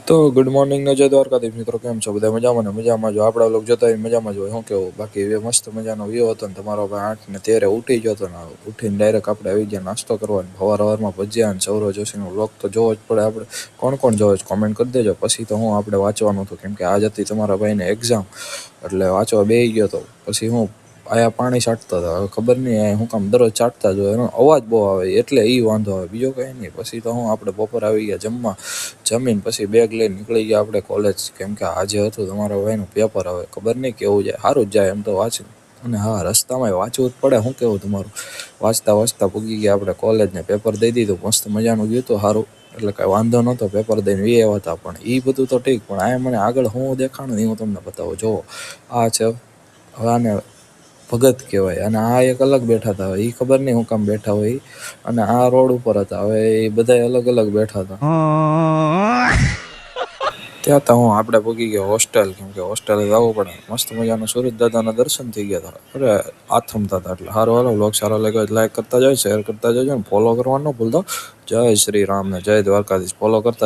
તો good morning ને જય દ્વારકાધીશ મિત્રો, કેમ છો બધા? મજામાં ને? મજામાં જો આપણા લોકો જોતા હોય મજામાં જ હોય. શું કેવું બાકી? એ મસ્ત મજાનો વ્યૂ હતો ને તમારો ભાઈ 8:13 ઉઠી ગયો હતો ને ઉઠીને ડાયરેક્ટ આપણે આવી ગયા નાસ્તો કરવાનો. સવારમાં ભજીયા અને સૌરવ જોશીનો વ્લોગ તો જોવો જ પડે આપણે. કોણ કોણ જોવે છે કોમેન્ટ કરી દેજો. પછી તો હું આપણે વાંચવાનું હતું કેમ કે આજ હતી તમારા ભાઈને એક્ઝામ, એટલે વાંચવા બેસી ગયો હતો. પછી હું આયા પાણી છાંટતા હતા. હવે ખબર નહીં હું કામ દરરોજ છાંટતા જ હોય, એનો અવાજ બહુ આવે એટલે એ વાંધો આવે, બીજો કંઈ નહીં. પછી તો હું આપણે બપોર આવી ગયા જમવા, જમીન પછી બેગ લઈને નીકળી ગયા આપણે કોલેજ, કેમ કે આજે હતું તમારા ભાઈનું પેપર. હવે ખબર નહીં કેવું જાય, સારું જ જાય એમ તો વાંચું. અને હા, રસ્તામાં વાંચવું જ પડે. શું કેવું તમારું? વાંચતા વાંચતા પૂગી ગયા આપણે કોલેજને, પેપર દઈ દીધું, મસ્ત મજાનું ગયું હતું, સારું. એટલે કાંઈ વાંધો નહોતો, પેપર દઈને વી આવ્યા હતા. પણ એ બધું તો ઠીક, પણ આ મને આગળ હું દેખાણું એ હું તમને બતાવું. જુઓ, આ છે, હવે આને ભગત કહેવાય. અને આ એક અલગ બેઠા હતા, એ ખબર નહીં હું કામ બેઠા હોય. અને આ રોડ ઉપર હતા, હવે એ બધા અલગ અલગ બેઠા હતા. ત્યાં તો હું આપણે પૂગી ગયો હોસ્ટેલ, કેમ કે હોસ્ટેલે જવું પડે. મસ્ત મજાનું સૂરજ દાદાના દર્શન થઈ ગયા હતા. અરે આથમતા હતા. એટલે સારું, હાલો વ્લોગ સારો લાગ્યો લાઈક કરતા જાય, શેર કરતા જજો ને ફોલો કરવાનું ન ભૂલતા. જય શ્રી રામ ને જય દ્વારકાધીશ. ફોલો કરતા